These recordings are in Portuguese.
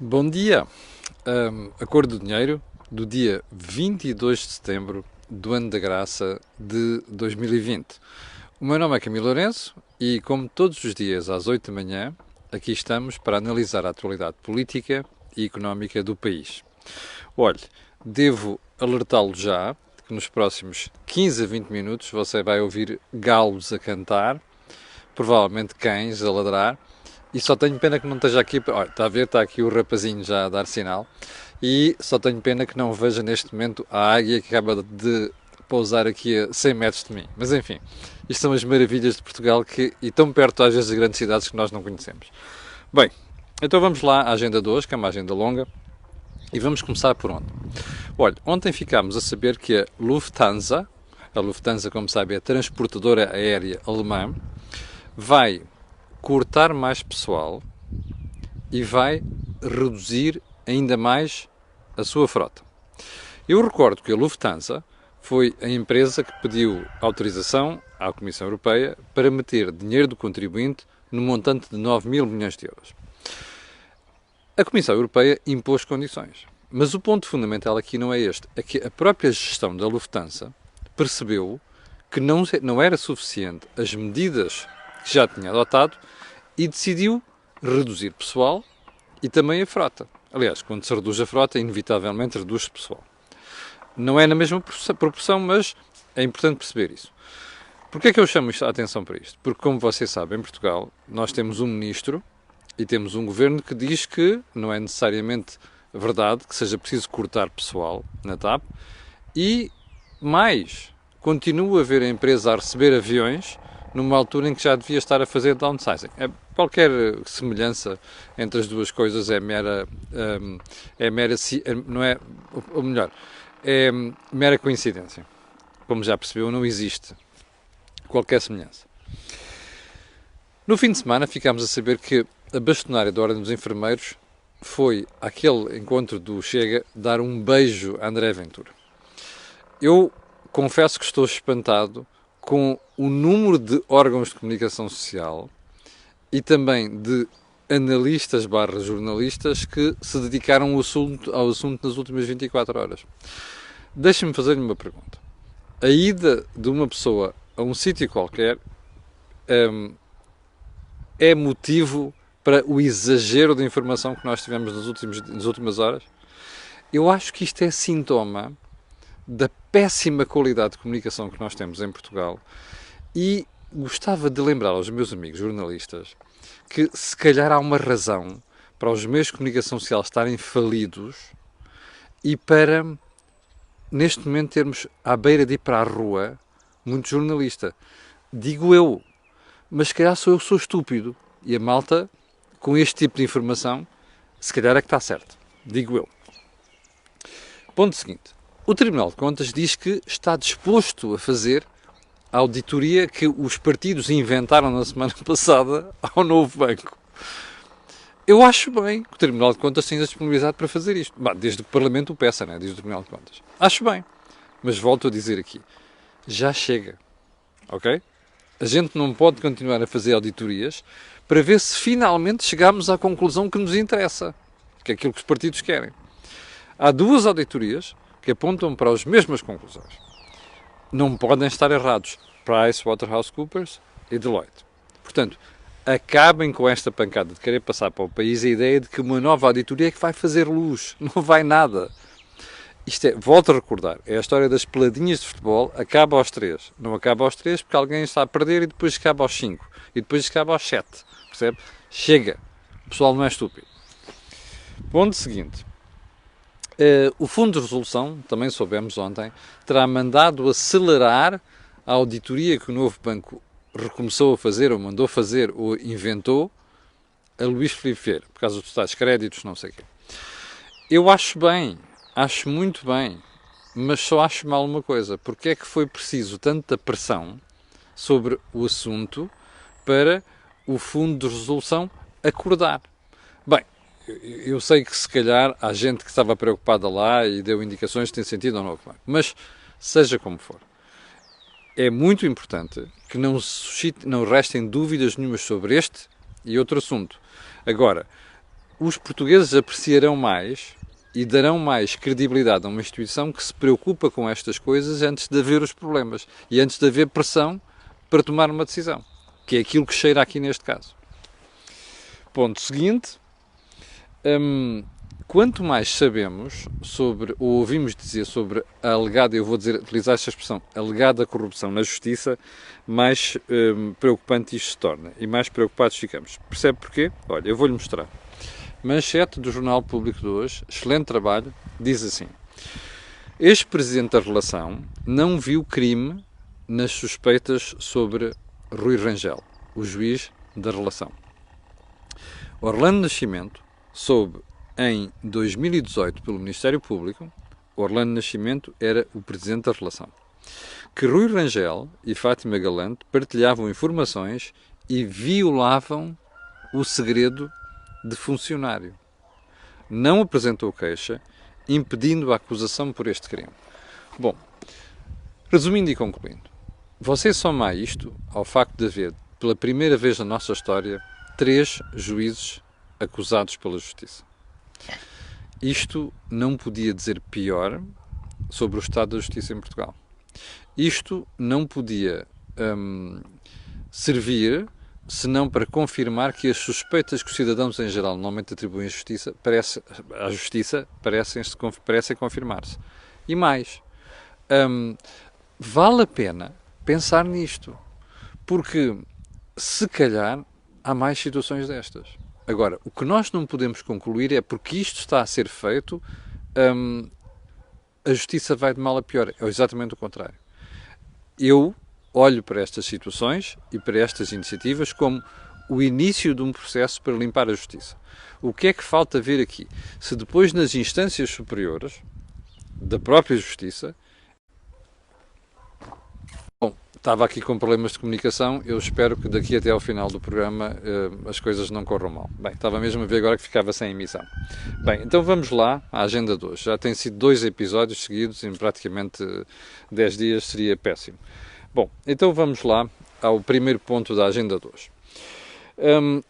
Bom dia! A cor do dinheiro do dia 22 de setembro do ano da graça de 2020. O meu nome é Camilo Lourenço e, como todos os dias às 8 da manhã, aqui estamos para analisar a atualidade política e económica do país. Olhe, devo alertá-lo já que nos próximos 15 a 20 minutos você vai ouvir galos a cantar, provavelmente cães a ladrar. E só tenho pena que não esteja aqui. Olha, está a ver, está aqui o rapazinho já a dar sinal. E só tenho pena que não veja neste momento a águia que acaba de pousar aqui a 100 metros de mim. Mas enfim, isto são as maravilhas de Portugal e tão perto às vezes das grandes cidades que nós não conhecemos. Bem, então vamos lá à agenda de hoje, que é uma agenda longa. E vamos começar por onde? Olha, ontem ficámos a saber que a Lufthansa, como sabe, é a transportadora aérea alemã, vai cortar mais pessoal e vai reduzir ainda mais a sua frota. Eu recordo que a Lufthansa foi a empresa que pediu autorização à Comissão Europeia para meter dinheiro do contribuinte no montante de 9 mil milhões de euros. A Comissão Europeia impôs condições. Mas o ponto fundamental aqui não é este, é que a própria gestão da Lufthansa percebeu que não era suficiente as medidas que já tinha adotado e decidiu reduzir pessoal e também a frota. Aliás, quando se reduz a frota, inevitavelmente reduz-se pessoal. Não é na mesma proporção, mas é importante perceber isso. Porquê é que eu chamo a atenção para isto? Porque, como vocês sabem, em Portugal, nós temos um ministro e temos um governo que diz que não é necessariamente verdade que seja preciso cortar pessoal na TAP e, mais, continua a haver a empresa a receber aviões numa altura em que já devia estar a fazer downsizing. Qualquer semelhança entre as duas coisas não é, ou melhor, é mera coincidência. Como já percebeu, não existe qualquer semelhança. No fim de semana ficámos a saber que a bastonária da Ordem dos Enfermeiros foi àquele encontro do Chega dar um beijo a André Ventura. Eu confesso que estou espantado com o número de órgãos de comunicação social e também de analistas / jornalistas que se dedicaram ao assunto nas últimas 24 horas. Deixe-me fazer-lhe uma pergunta. A ida de uma pessoa a um sítio qualquer é motivo para o exagero de informação que nós tivemos nas últimas horas? Eu acho que isto é sintoma da péssima qualidade de comunicação que nós temos em Portugal e gostava de lembrar aos meus amigos jornalistas que se calhar há uma razão para os meios de comunicação social estarem falidos e para, neste momento, termos à beira de ir para a rua muito jornalista. Digo eu, mas se calhar eu sou estúpido e a malta, com este tipo de informação, se calhar é que está certo. Digo eu. Ponto seguinte. O Tribunal de Contas diz que está disposto a fazer a auditoria que os partidos inventaram na semana passada ao novo banco. Eu acho bem que o Tribunal de Contas tenha disponibilizado para fazer isto. Desde que o Parlamento o peça, diz o Tribunal de Contas. Acho bem. Mas volto a dizer aqui. Já chega. Ok? A gente não pode continuar a fazer auditorias para ver se finalmente chegamos à conclusão que nos interessa. Que é aquilo que os partidos querem. Há duas auditorias que apontam para as mesmas conclusões. Não podem estar errados. PricewaterhouseCoopers e Deloitte. Portanto, acabem com esta pancada de querer passar para o país a ideia de que uma nova auditoria é que vai fazer luz. Não vai nada. Isto volto a recordar, é a história das peladinhas de futebol, acaba aos 3. Não acaba aos 3 porque alguém está a perder e depois acaba aos 5. E depois acaba aos 7. Percebe? Chega. O pessoal não é estúpido. Ponto seguinte. O Fundo de Resolução, também soubemos ontem, terá mandado acelerar a auditoria que o novo banco recomeçou a fazer, ou mandou fazer, ou inventou, a Luís Filipe Vieira, por causa dos tais créditos, não sei o quê. Eu acho bem, acho muito bem, mas só acho mal uma coisa. Porque é que foi preciso tanta pressão sobre o assunto para o Fundo de Resolução acordar? Bem, eu sei que se calhar há gente que estava preocupada lá e deu indicações que tem sentido ao novo banco, mas seja como for, é muito importante que não restem dúvidas nenhumas sobre este e outro assunto. Agora, os portugueses apreciarão mais e darão mais credibilidade a uma instituição que se preocupa com estas coisas antes de haver os problemas e antes de haver pressão para tomar uma decisão, que é aquilo que cheira aqui neste caso. Ponto seguinte, quanto mais sabemos sobre, ou ouvimos dizer sobre a alegada, eu vou utilizar esta expressão, alegada corrupção na justiça, mais preocupante isto se torna e mais preocupados ficamos. Percebe porquê? Olha, eu vou-lhe mostrar. Manchete do Jornal Público de hoje, excelente trabalho, diz assim: ex-presidente da relação não viu crime nas suspeitas sobre Rui Rangel, o juiz da relação. Orlando Nascimento soube em 2018 pelo Ministério Público, Orlando Nascimento era o presidente da relação, que Rui Rangel e Fátima Galante partilhavam informações e violavam o segredo de funcionário. Não apresentou queixa, impedindo a acusação por este crime. Bom, resumindo e concluindo, você soma isto ao facto de haver, pela primeira vez na nossa história, 3 juízes acusados pela Justiça. Isto não podia dizer pior sobre o estado da Justiça em Portugal. Isto não podia servir senão para confirmar que as suspeitas que os cidadãos em geral normalmente atribuem à Justiça parecem confirmar-se. E mais, vale a pena pensar nisto, porque se calhar há mais situações destas. Agora, o que nós não podemos concluir é porque isto está a ser feito, a Justiça vai de mal a pior. É exatamente o contrário. Eu olho para estas situações e para estas iniciativas como o início de um processo para limpar a Justiça. O que é que falta ver aqui? Se depois nas instâncias superiores da própria Justiça... Bom, estava aqui com problemas de comunicação, eu espero que daqui até ao final do programa as coisas não corram mal. Bem, estava mesmo a ver agora que ficava sem emissão. Bem, então vamos lá à agenda de hoje. Já tem sido 2 episódios seguidos em praticamente 10 dias, seria péssimo. Bom, então vamos lá ao primeiro ponto da agenda de hoje.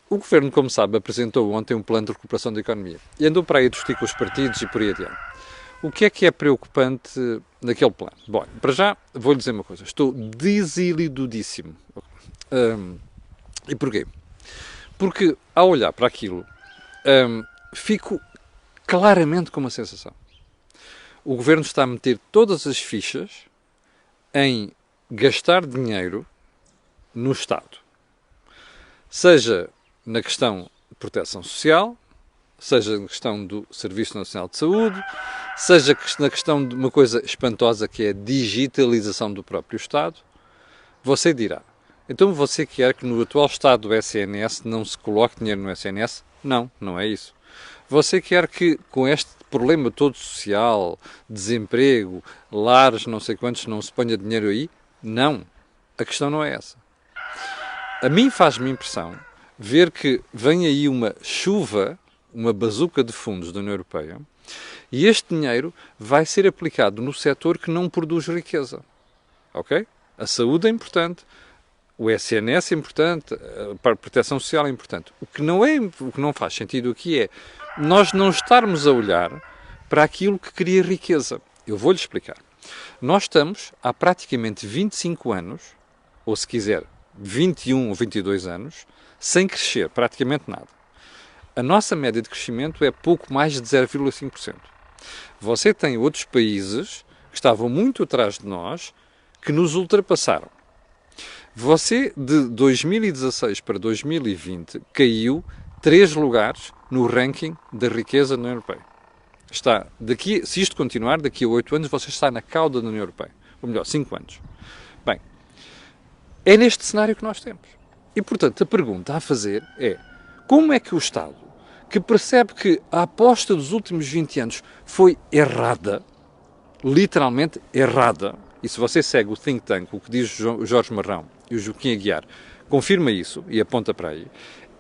O Governo, como sabe, apresentou ontem um plano de recuperação da economia e andou para aí a discutir com os partidos e por aí adiante. O que é preocupante naquele plano? Bom, para já, vou-lhe dizer uma coisa. Estou desiludidíssimo. E porquê? Porque, ao olhar para aquilo, fico claramente com uma sensação. O Governo está a meter todas as fichas em gastar dinheiro no Estado. Seja na questão de proteção social, seja na questão do Serviço Nacional de Saúde, seja na questão de uma coisa espantosa que é a digitalização do próprio Estado. Você dirá, então você quer que no atual estado do SNS não se coloque dinheiro no SNS? Não, não é isso. Você quer que com este problema todo social, desemprego, lares, não sei quantos, não se ponha dinheiro aí? Não. A questão não é essa. A mim faz-me impressão ver que vem aí uma chuva, uma bazuca de fundos da União Europeia, e este dinheiro vai ser aplicado no setor que não produz riqueza. Ok? A saúde é importante, o SNS é importante, a proteção social é importante. O que não faz sentido aqui é nós não estarmos a olhar para aquilo que cria riqueza. Eu vou-lhe explicar. Nós estamos há praticamente 25 anos, ou se quiser 21 ou 22 anos, sem crescer praticamente nada. A nossa média de crescimento é pouco mais de 0,5%. Você tem outros países que estavam muito atrás de nós, que nos ultrapassaram. Você, de 2016 para 2020, caiu 3 lugares no ranking da riqueza na União Europeia. Se isto continuar, daqui a 8 anos, você está na cauda da União Europeia. Ou melhor, 5 anos. Bem, é neste cenário que nós temos. E, portanto, a pergunta a fazer é: como é que o Estado, que percebe que a aposta dos últimos 20 anos foi errada, literalmente errada, e se você segue o think tank, o que diz o Jorge Marrão e o Joaquim Aguiar, confirma isso e aponta para aí,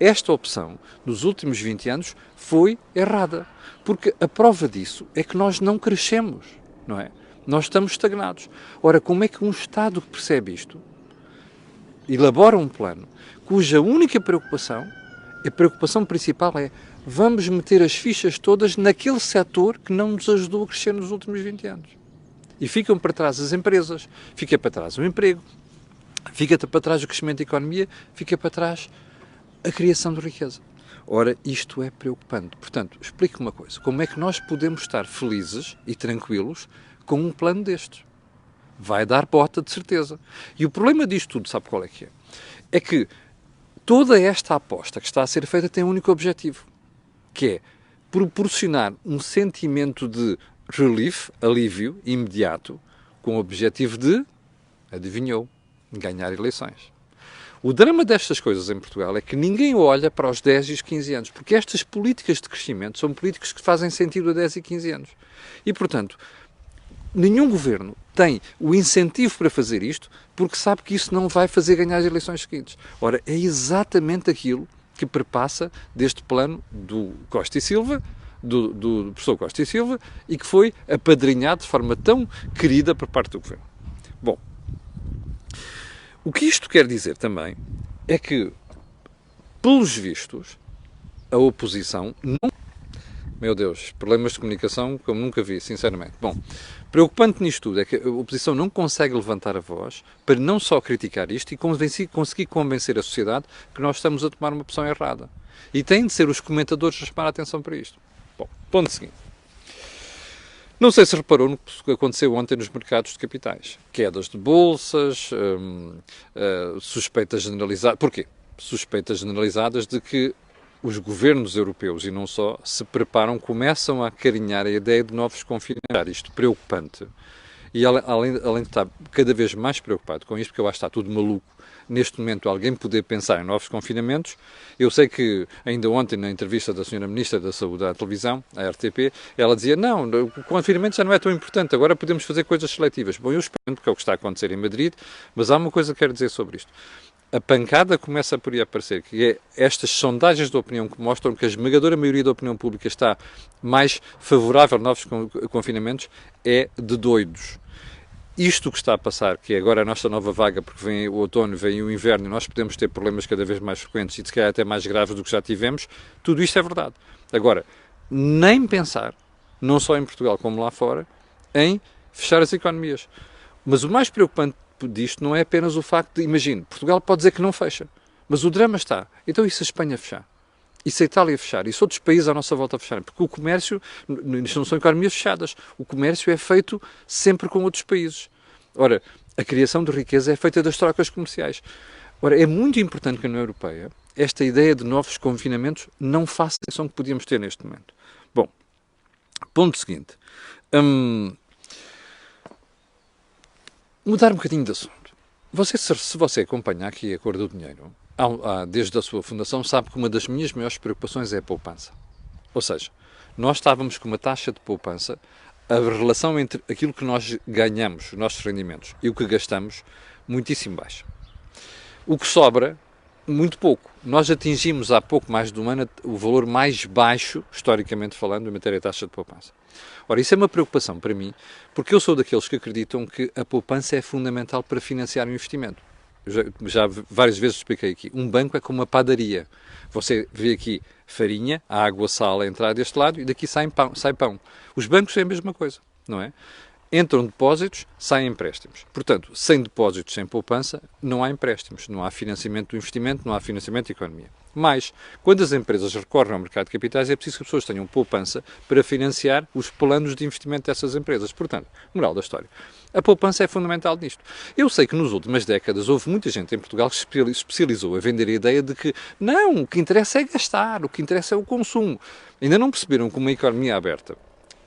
esta opção, nos últimos 20 anos, foi errada. Porque a prova disso é que nós não crescemos, não é? Nós estamos estagnados. Ora, como é que um Estado que percebe isto elabora um plano cuja única preocupação, a preocupação principal é vamos meter as fichas todas naquele setor que não nos ajudou a crescer nos últimos 20 anos. E ficam para trás as empresas, fica para trás o emprego, fica para trás o crescimento da economia, fica para trás a criação de riqueza. Ora, isto é preocupante. Portanto, explique uma coisa. Como é que nós podemos estar felizes e tranquilos com um plano destes? Vai dar bota, de certeza. E o problema disto tudo, sabe qual é que é? É que toda esta aposta que está a ser feita tem um único objetivo, que é proporcionar um sentimento de relief, alívio imediato, com o objetivo de, adivinhou, ganhar eleições. O drama destas coisas em Portugal é que ninguém olha para os 10 e os 15 anos, porque estas políticas de crescimento são políticas que fazem sentido a 10 e 15 anos. E, portanto, nenhum governo tem o incentivo para fazer isto, porque sabe que isso não vai fazer ganhar as eleições seguintes. Ora, é exatamente aquilo que perpassa deste plano do Costa e Silva, do professor Costa e Silva, e que foi apadrinhado de forma tão querida por parte do governo. Bom, o que isto quer dizer também é que, pelos vistos, a oposição não... Meu Deus, problemas de comunicação como nunca vi, sinceramente. Bom, preocupante nisto tudo é que a oposição não consegue levantar a voz para não só criticar isto e conseguir convencer a sociedade que nós estamos a tomar uma opção errada. E têm de ser os comentadores a chamar a atenção para isto. Bom, ponto seguinte. Não sei se reparou no que aconteceu ontem nos mercados de capitais. Quedas de bolsas, suspeitas generalizadas. Porquê? Suspeitas generalizadas de que os governos europeus, e não só, se preparam, começam a acarinhar a ideia de novos confinamentos. Isto preocupante. E além de estar cada vez mais preocupado com isto, porque eu acho que está tudo maluco, neste momento alguém poder pensar em novos confinamentos. Eu sei que ainda ontem, na entrevista da Sra. Ministra da Saúde à televisão, à RTP, ela dizia, não, o confinamento já não é tão importante, agora podemos fazer coisas seletivas. Bom, eu espero, porque é o que está a acontecer em Madrid, mas há uma coisa que quero dizer sobre isto. A pancada começa por aí a aparecer, que é estas sondagens de opinião que mostram que a esmagadora maioria da opinião pública está mais favorável a novos confinamentos, é de doidos. Isto que está a passar, que é agora a nossa nova vaga, porque vem o outono, vem o inverno, e nós podemos ter problemas cada vez mais frequentes e se calhar até mais graves do que já tivemos, tudo isto é verdade. Agora, nem pensar, não só em Portugal como lá fora, em fechar as economias. Mas o mais preocupante disto não é apenas o facto de, imagine, Portugal pode dizer que não fecha, mas o drama está. Então e se a Espanha fechar? E se a Itália fechar? E se outros países à nossa volta fecharem? Porque o comércio, isto não são economias fechadas, o comércio é feito sempre com outros países. Ora, a criação de riqueza é feita das trocas comerciais. Ora, é muito importante que a União Europeia, esta ideia de novos confinamentos, não faça a ação que podíamos ter neste momento. Bom, ponto seguinte. Mudar um bocadinho de assunto. Se você acompanha aqui a Cor do Dinheiro, desde a sua fundação, sabe que uma das minhas maiores preocupações é a poupança. Ou seja, nós estávamos com uma taxa de poupança, a relação entre aquilo que nós ganhamos, os nossos rendimentos, e o que gastamos, muitíssimo baixa. O que sobra, muito pouco. Nós atingimos há pouco mais de um ano o valor mais baixo, historicamente falando, em matéria de taxa de poupança. Ora, isso é uma preocupação para mim, porque eu sou daqueles que acreditam que a poupança é fundamental para financiar o investimento. Já várias vezes expliquei aqui. Um banco é como uma padaria. Você vê aqui farinha, água, sal a entrar deste lado e daqui sai pão. Os bancos é a mesma coisa, não é? Entram depósitos, saem empréstimos. Portanto, sem depósitos, sem poupança, não há empréstimos, não há financiamento do investimento, não há financiamento da economia. Mas, quando as empresas recorrem ao mercado de capitais, é preciso que as pessoas tenham poupança para financiar os planos de investimento dessas empresas. Portanto, moral da história, a poupança é fundamental nisto. Eu sei que nas últimas décadas houve muita gente em Portugal que se especializou a vender a ideia de que não, o que interessa é gastar, o que interessa é o consumo. Ainda não perceberam que uma economia aberta,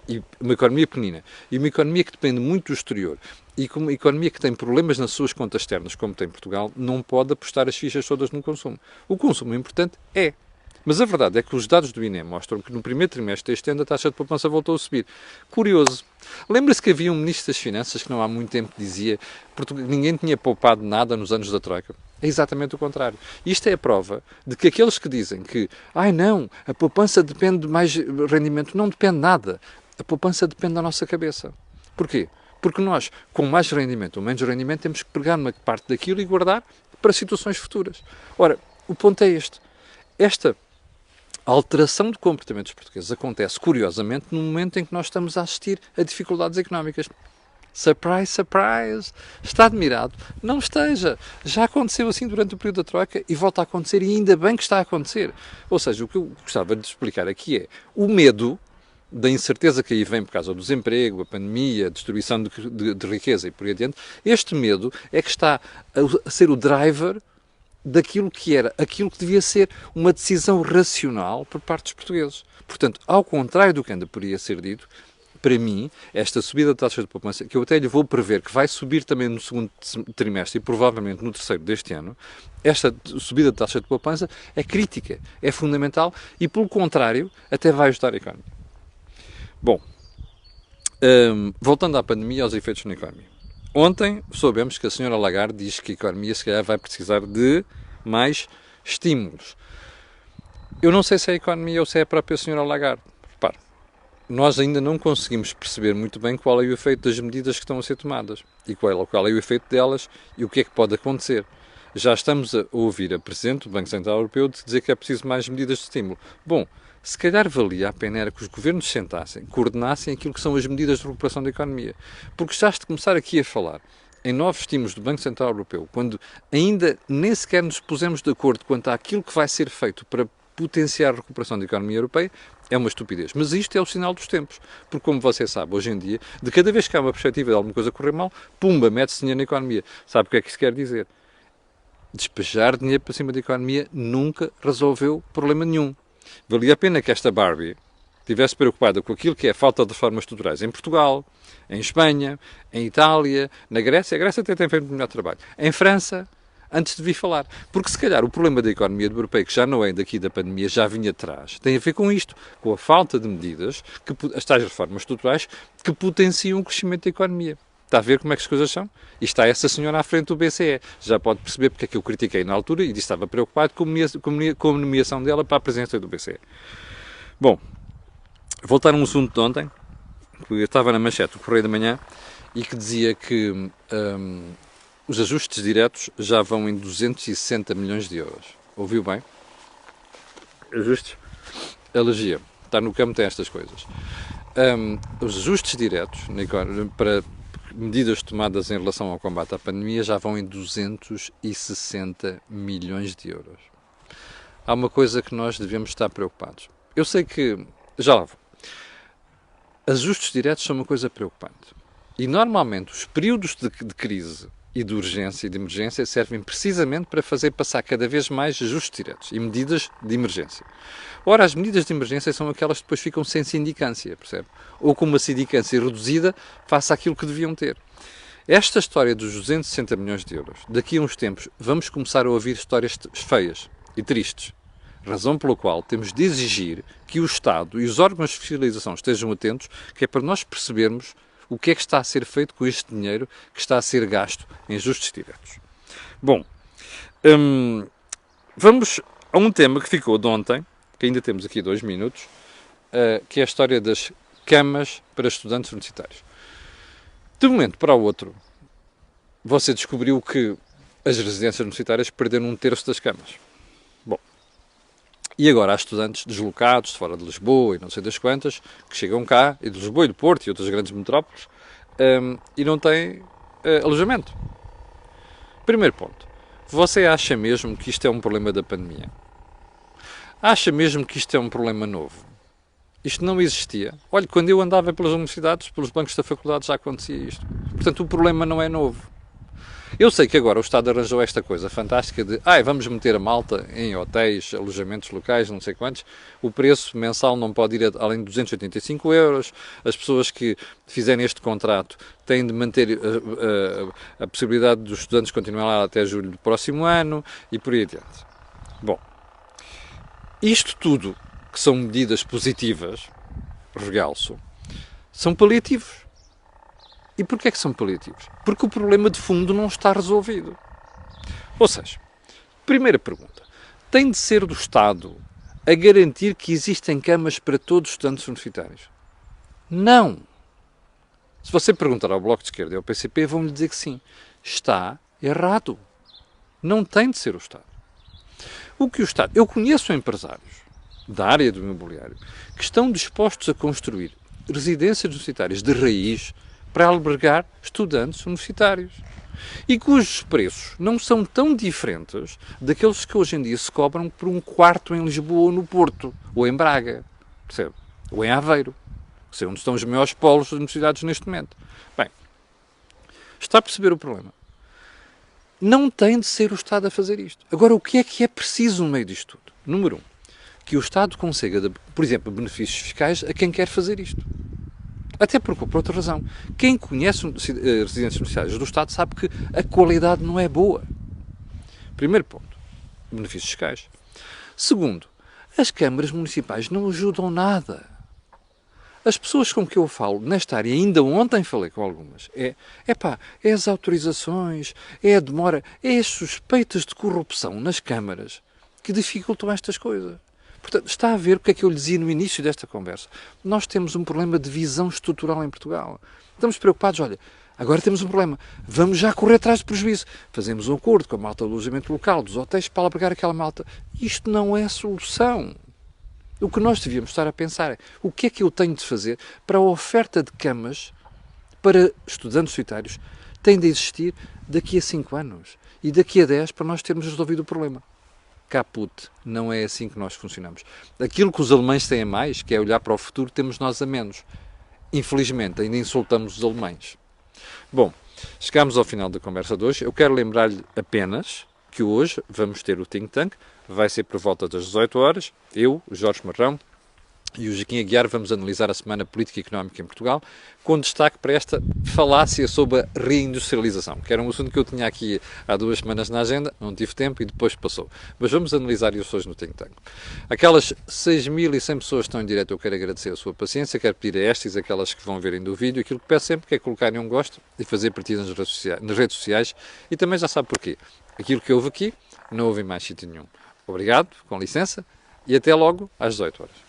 e uma economia pequenina, e uma economia que depende muito do exterior, e uma economia que tem problemas nas suas contas externas, como tem Portugal, não pode apostar as fichas todas no consumo. O consumo importante é. Mas a verdade é que os dados do INE mostram que no primeiro trimestre deste ano a taxa de poupança voltou a subir. Curioso. Lembra-se que havia um Ministro das Finanças que não há muito tempo dizia que ninguém tinha poupado nada nos anos da Troika? É exatamente o contrário. Isto é a prova de que aqueles que dizem que não, a poupança depende de mais rendimento, não depende nada. A poupança depende da nossa cabeça. Porquê? Porque nós, com mais rendimento ou menos rendimento, temos que pegar uma parte daquilo e guardar para situações futuras. Ora, o ponto é este. Esta A alteração de comportamentos portugueses acontece, curiosamente, no momento em que nós estamos a assistir a dificuldades económicas. Surprise, surprise! Está admirado? Não esteja. Já aconteceu assim durante o período da Troika e volta a acontecer, e ainda bem que está a acontecer. Ou seja, o que eu gostava de explicar aqui é o medo da incerteza que aí vem por causa do desemprego, a pandemia, a destruição de riqueza e por aí adiante. Este medo é que está a ser o driver daquilo que era, aquilo que devia ser uma decisão racional por parte dos portugueses. Portanto, ao contrário do que anda por aí a ser dito, para mim, esta subida de taxas de poupança, que eu até lhe vou prever que vai subir também no segundo trimestre e provavelmente no terceiro deste ano, esta subida de taxa de poupança é crítica, é fundamental e, pelo contrário, até vai ajudar a economia. Bom, voltando à pandemia e aos efeitos na economia. Ontem soubemos que a senhora Lagarde diz que a economia se calhar vai precisar de mais estímulos. Eu não sei se é a economia ou se é a própria senhora Lagarde. Repare, nós ainda não conseguimos perceber muito bem qual é o efeito das medidas que estão a ser tomadas e qual é o efeito delas e o que é que pode acontecer. Já estamos a ouvir a Presidente do Banco Central Europeu dizer que é preciso mais medidas de estímulo. Bom, se calhar valia a pena era que os governos sentassem, coordenassem aquilo que são as medidas de recuperação da economia. Porque já de começar aqui a falar em novos estímulos do Banco Central Europeu, quando ainda nem sequer nos pusemos de acordo quanto àquilo que vai ser feito para potenciar a recuperação da economia europeia, é uma estupidez. Mas isto é o sinal dos tempos. Porque, como você sabe, hoje em dia, de cada vez que há uma perspectiva de alguma coisa correr mal, pumba, mete-se dinheiro na economia. Sabe o que é que isso quer dizer? Despejar dinheiro para cima da economia nunca resolveu problema nenhum. Valia a pena que esta Barbie estivesse preocupada com aquilo que é a falta de reformas estruturais em Portugal, em Espanha, em Itália, na Grécia. A Grécia até tem feito um melhor trabalho. Em França, antes de vir falar. Porque se calhar o problema da economia europeia, que já não é daqui da pandemia, já vinha atrás, tem a ver com isto, com a falta de medidas, as tais reformas estruturais, que potenciam o crescimento da economia. Está a ver como é que as coisas são? E está essa senhora à frente do BCE. Já pode perceber porque é que eu critiquei na altura e disse que estava preocupado com a nomeação dela para a presidência do BCE. Bom, voltar a um assunto de ontem, que eu estava na manchete do Correio da Manhã e que dizia que os ajustes diretos já vão em 260 milhões de euros. Ouviu bem? Ajustes? Alergia. Está no campo, tem estas coisas. Os ajustes diretos para medidas tomadas em relação ao combate à pandemia já vão em 260 milhões de euros. Há uma coisa que nós devemos estar preocupados. Eu sei que... Já lá vou. Ajustes diretos são uma coisa preocupante. E normalmente os períodos de crise e de urgência e de emergência servem precisamente para fazer passar cada vez mais ajustes diretos e medidas de emergência. Ora, as medidas de emergência são aquelas que depois ficam sem sindicância, percebe? Ou com uma sindicância reduzida face àquilo que deviam ter. Esta história dos 260 milhões de euros, daqui a uns tempos vamos começar a ouvir histórias feias e tristes. Razão pela qual temos de exigir que o Estado e os órgãos de fiscalização estejam atentos, que é para nós percebermos o que é que está a ser feito com este dinheiro que está a ser gasto em ajustes diretos. Bom, vamos a um tema que ficou de ontem, que ainda temos aqui 2 minutos, que é a história das camas para estudantes universitários. De um momento para o outro, você descobriu que as residências universitárias perderam 1/3 das camas. Bom, e agora há estudantes deslocados de fora de Lisboa e não sei das quantas, que chegam cá, e de Lisboa e do Porto e outras grandes metrópoles, e não têm alojamento. Primeiro ponto. Você acha mesmo que isto é um problema da pandemia? Acha mesmo que isto é um problema novo? Isto não existia. Olha, quando eu andava pelas universidades, pelos bancos da faculdade, já acontecia isto. Portanto, o problema não é novo. Eu sei que agora o Estado arranjou esta coisa fantástica de vamos meter a malta em hotéis, alojamentos locais, não sei quantos, o preço mensal não pode ir além de 285 euros, as pessoas que fizerem este contrato têm de manter a possibilidade dos estudantes continuarem lá até julho do próximo ano e por aí adiante. Bom, isto tudo, que são medidas positivas, realço, são paliativos. E porquê é que são paliativos? Porque o problema de fundo não está resolvido. Ou seja, primeira pergunta, tem de ser do Estado a garantir que existem camas para todos os estudantes universitários? Não. Se você perguntar ao Bloco de Esquerda e ao PCP, vão-lhe dizer que sim. Está errado. Não tem de ser o Estado. O que o Estado... Eu conheço empresários da área do imobiliário que estão dispostos a construir residências universitárias de raiz para albergar estudantes universitários e cujos preços não são tão diferentes daqueles que hoje em dia se cobram por um quarto em Lisboa ou no Porto, ou em Braga, percebe? Ou em Aveiro, que é onde estão os maiores polos das universidades neste momento. Bem, está a perceber o problema? Não tem de ser o Estado a fazer isto. Agora, o que é preciso no meio disto tudo? Número 1, que o Estado consiga, por exemplo, benefícios fiscais a quem quer fazer isto. Até porque, por outra razão, quem conhece residências universitárias do Estado sabe que a qualidade não é boa. Primeiro ponto, benefícios fiscais. Segundo, as câmaras municipais não ajudam nada. As pessoas com que eu falo nesta área, ainda ontem falei com algumas, é as autorizações, é a demora, é as suspeitas de corrupção nas câmaras que dificultam estas coisas. Portanto, está a ver o que é que eu lhe dizia no início desta conversa. Nós temos um problema de visão estrutural em Portugal. Estamos preocupados, olha, agora temos um problema, vamos já correr atrás do prejuízo. Fazemos um acordo com a malta do alojamento local, dos hotéis, para albergar aquela malta. Isto não é a solução. O que nós devíamos estar a pensar é o que é que eu tenho de fazer para a oferta de camas para estudantes universitários tem de existir daqui a 5 anos e daqui a 10 para nós termos resolvido o problema. Caput, não é assim que nós funcionamos. Aquilo que os alemães têm a mais, que é olhar para o futuro, temos nós a menos. Infelizmente, ainda insultamos os alemães. Bom, chegamos ao final da conversa de hoje. Eu quero lembrar-lhe apenas que hoje vamos ter o Think Tank, vai ser por volta das 18 horas. Eu, o Jorge Marrão e o Joaquim Aguiar vamos analisar a Semana Política e Económica em Portugal, com destaque para esta falácia sobre a reindustrialização, que era um assunto que eu tinha aqui há 2 semanas na agenda, não tive tempo e depois passou. Mas vamos analisar isso hoje no Think Tank. Aquelas 6.100 pessoas que estão em direto, eu quero agradecer a sua paciência, quero pedir a estas e aquelas que vão verem do vídeo, aquilo que peço sempre que é colocarem um gosto e fazer partida nas redes sociais e também já sabe porquê. Aquilo que houve aqui, não houve em mais sítio nenhum. Obrigado, com licença, e até logo às 18 horas.